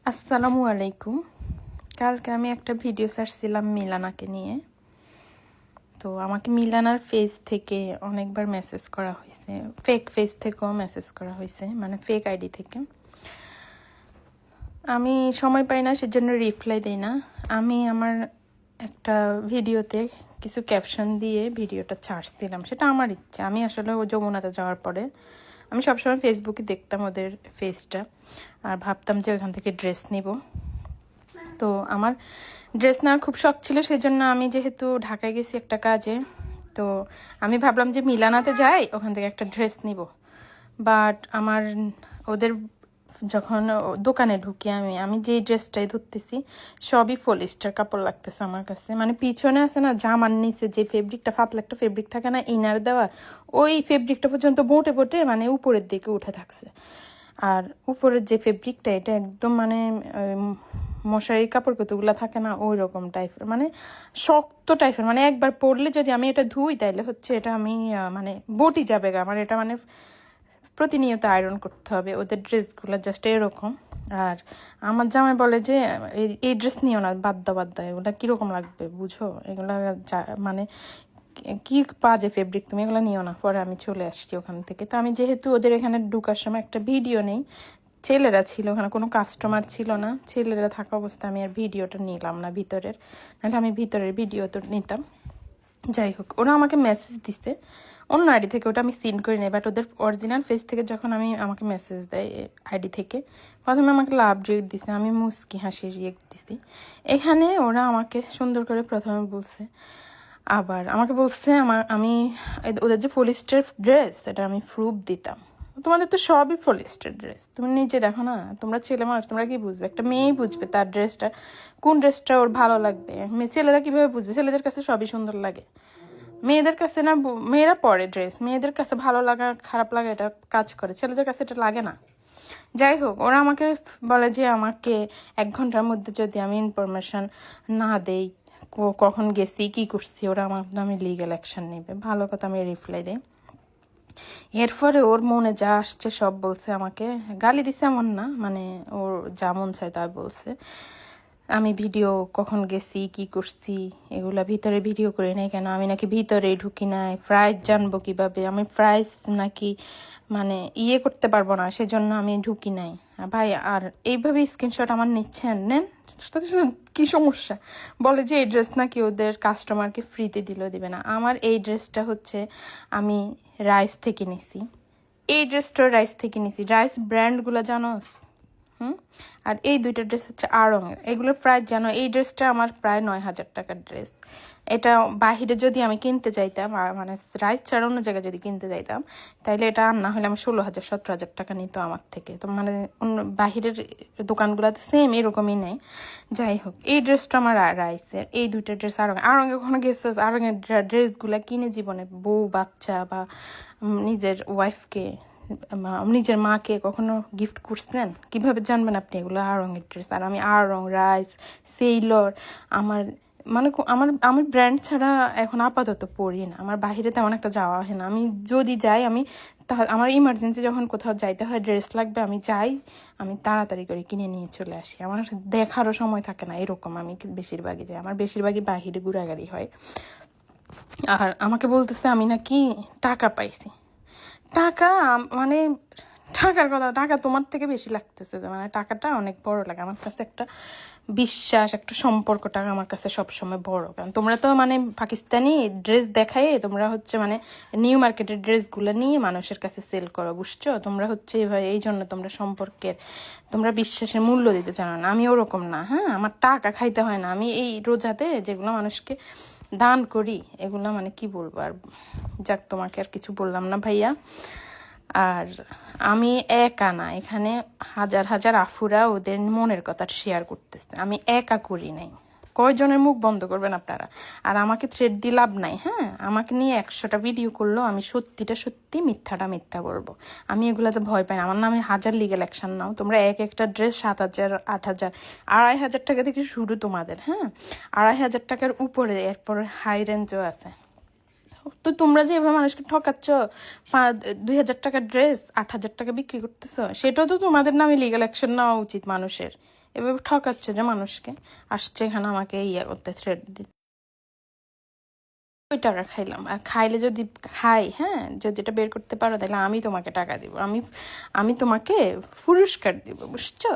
আসসালামু আলাইকুম। কালকে আমি একটা ভিডিও ছাড়ছিলাম মিলানাকে নিয়ে। তো আমাকে মিলানার পেজ থেকে অনেকবার মেসেজ করা হয়েছে, ফেক পেজ থেকেও মেসেজ করা হয়েছে, মানে ফেক আইডি থেকে। আমি সময় পাই না, সেজন্য রিপ্লাই দিই না। আমি আমার একটা ভিডিওতে কিছু ক্যাপশন দিয়ে ভিডিওটা ছাড়ছিলাম, সেটা আমার ইচ্ছা। আমি আসলে ও যমুনাতে যাওয়ার পরে আমি সবসময় ফেসবুকে দেখতাম ওদের পেজটা, আর ভাবতাম যে ওখান থেকে ড্রেস নিব। তো আমার ড্রেস নেওয়ার খুব শখ ছিল, সেই জন্য আমি যেহেতু ঢাকায় গেছি একটা কাজে, তো আমি ভাবলাম যে মিলানাতে যাই, ওখান থেকে একটা ড্রেস নিব। বাট আমার ওদের যখন দোকানে ঢুকি আমি আমি যে ড্রেসটাই ধরতেছি সবই পলিস্টার কাপড় লাগতেছে আমার কাছে। মানে পিছনে আছে না, জামার নিচে যে ফেব্রিকটা, পাতলা একটা ফেব্রিক থাকে না ইনার দেওয়া, ওই ফেব্রিকটা পর্যন্ত বোটে বোটে মানে উপরের দিকে উঠে থাকছে। আর উপরের যে ফেব্রিকটা, এটা একদম মানে মশারির কাপড় কতগুলো থাকে না, ওই রকম টাইপের, মানে শক্ত টাইপের। মানে একবার পরলে যদি আমি এটা ধুই তাইলে হচ্ছে এটা আমি মানে বটি যাবে গা আমার। এটা মানে প্রতিনিয়ত আয়রন করতে হবে। ওদের ড্রেসগুলো জাস্ট এরকম। আর আমার জামাই বলে যে এই ড্রেস নিও না, বাদ দাও, এগুলো কীরকম লাগবে বুঝো, এগুলা মানে কি বাজে ফেব্রিক, তুমি এগুলো নিও না। পরে আমি চলে আসছি ওখান থেকে। তো আমি যেহেতু ওদের এখানে ঢুকার সময় একটা ভিডিও নেই, ছেলেরা ছিল ওখানে, কোনো কাস্টমার ছিল না, ছেলেরা থাকা অবস্থায় আমি আর ভিডিওটা নিলাম না ভিতরের, নাহলে আমি ভিতরের ভিডিও তো নিতাম। যাই হোক, ওরা আমাকে মেসেজ দিছে অন্য আইডি থেকে, ওটা আমি সিন করে নিই। বাট ওদের অরিজিনাল ফেস থেকে যখন আমাকে মেসেজ দেয় আইডি থেকে, প্রথমে আমাকে লাভ রিয়েক্ট দিছে, আমি মুস্কি হাসি রিয়েক্ট দিছি। এখানে ওরা আমাকে সুন্দর করে প্রথমে বলছে, আবার আমাকে বলছে আমি ওদের যে পলিস্টার ড্রেস, এটা আমি প্রুফ দিতাম। তোমাদের তো সবই পলিস্টার ড্রেস, তুমি নিজে দেখো না, তোমরা ছেলে মানুষ, তোমরা কি বুঝবে? একটা মেয়েই বুঝবে তার ড্রেসটা কোন ড্রেসটা ওর ভালো লাগবে। ছেলেরা কিভাবে বুঝবে? ছেলেদের কাছে সবই সুন্দর লাগে, মেয়েদের কাছে না। মেয়েরা পরে ড্রেস, মেয়েদের কাছে ভালো লাগা খারাপ লাগা এটা কাজ করে, ছেলেদের কাছে এটা লাগে না। যাই হোক, ওরা আমাকে বলে যে আমাকে 1 ঘন্টার মধ্যে যদি আমি ইনফরমেশন না দেই কখন গেছি কি করছি, ওরা আমার নামে লিগ্যাল অ্যাকশন নেবে। ভালো কথা, আমি রিপ্লাই দিই। এরপরে ওর মনে যা আসছে সব বলছে, আমাকে গালি দিছে এমন না, মানে ওর যা মন চায় তা বলছে। আমি ভিডিও কখন গেছি কি করছি এগুলা ভিতরে ভিডিও করি নাই কেন, আমি নাকি ভিতরে ঢুকি নাই, প্রাইস জানবো কিভাবে, আমি প্রাইস নাকি মানে করতে পারবো না, সেজন্য আমি ঢুকি নাই। ভাই, আর এইভাবে স্ক্রিনশট আমার নিচ্ছেন, নেন, কি সমস্যা? বলে যে এই ড্রেস নাকি ওদের কাস্টমারকে ফ্রিতে দিবে না। আমার এই ড্রেসটা হচ্ছে আমি রাইস থেকে নিছি, এই ড্রেসটা রাইস থেকে নিছি। রাইস ব্র্যান্ডগুলো জানোস? আর এই দুইটা ড্রেস হচ্ছে আড়ংয়ের, এগুলোর প্রাইস জানো? এই ড্রেসটা আমার প্রায় 9,000 টাকার ড্রেস। এটা বাহিরে যদি আমি কিনতে যাইতাম, মানে রাইস ছাড়া অন্য জায়গায় যদি কিনতে যাইতাম, তাইলে এটা আর না হলে আমার 16,000 17,000 টাকা নিত আমার থেকে। তো মানে অন্য বাহিরের দোকানগুলোতে সেম এরকমই নেই। যাই হোক, এই ড্রেসটা আমার রাইসের, এই দুইটা ড্রেস আড়ঙে কখনো গেছে? আড়ঙের ড্রেসগুলা কিনে জীবনে বউ বাচ্চা বা নিজের ওয়াইফকে, নিজের মাকে কখনো গিফট করছেন? কিভাবে জানবেন আপনি এগুলো আড়ঙের ড্রেস? আর আমি আড়ং, রাইস, সেইলর, আমার মানে আমি ব্র্যান্ড ছাড়া এখন আপাতত পড়ি না। আমার বাহিরে তেমন একটা যাওয়া হয় না। আমি যদি যাই, আমার ইমার্জেন্সি যখন কোথাও যাইতে হয়, ড্রেস লাগবে, আমি যাই, আমি তাড়াতাড়ি করে কিনে নিয়ে চলে আসি। আমার দেখারও সময় থাকে না, এরকম আমি বেশিরভাগই যাই। আমার বেশিরভাগই বাহিরে ঘোরাঘুরি হয়। আর আমাকে বলতেছে আমি নাকি টাকা পাইছি। টাকা মানে টাকার কথা, টাকা তোমার থেকে বেশি লাগতেছে, মানে টাকাটা অনেক বড় লাগে আমার কাছে। একটা বিশ্বাস, একটা সম্পর্কটা আমার কাছে সবসময় বড়। কারণ তোমরা তো মানে পাকিস্তানি ড্রেস দেখায়, তোমরা হচ্ছে মানে নিউ মার্কেটের ড্রেসগুলো নিয়ে মানুষের কাছে সেল করো, বুঝছো? তোমরা হচ্ছে এই জন্য তোমরা সম্পর্কের, তোমরা বিশ্বাসের মূল্য দিতে জানো না। আমি ওরকম না। হ্যাঁ, আমার টাকা খাইতে হয় না। আমি এই রোজাতে যেগুলো মানুষকে দান করি, এগুলো মানে কি বলবো আর। যাক, তোমাকে আর কিছু বললাম না ভাইয়া। আর আমি একা না, এখানে হাজার হাজার আফুরা ওদের মনের কথা শেয়ার করতেছে, আমি একা করি নাই। কয়জনের মুখ বন্ধ করবেন আপনারা? আর আমাকে থ্রেড দিয়ে লাভ নাই। হ্যাঁ, আমাকে নিয়ে 100টা ভিডিও করলো, আমি সত্যিটা সত্যি, মিথ্যাটা মিথ্যা বলবো। আমি এগুলাতে ভয় পাই না। আমার নামে 1000 লিগ্যাল অ্যাকশন নাও তোমরা। একটা ড্রেস 7,000 8,000 2,500 টাকা থেকে শুরু তোমাদের। হ্যাঁ, 2,500 টাকার উপরে, এরপর হাই রেঞ্জও আছে। তো তোমরা যে এভাবে মানুষকে ঠকাচ্ছ, 2,000 টাকার ড্রেস 8,000 টাকা বিক্রি করতেছ, সেটাও তো তোমাদের নামে লিগ্যাল অ্যাকশন নেওয়া উচিত মানুষের। এভাবে ঠকাচ্ছে যে মানুষকে, আসছে এখানে আমাকে ইয়া করতে, থ্রেড দিতে। ওই টাকা খাইলাম, আর খাইলে যদি খাই, হ্যাঁ, যদি এটা বের করতে পারো তাহলে আমি তোমাকে টাকা দিব, আমি তোমাকে পুরস্কার দিব, বুঝছো?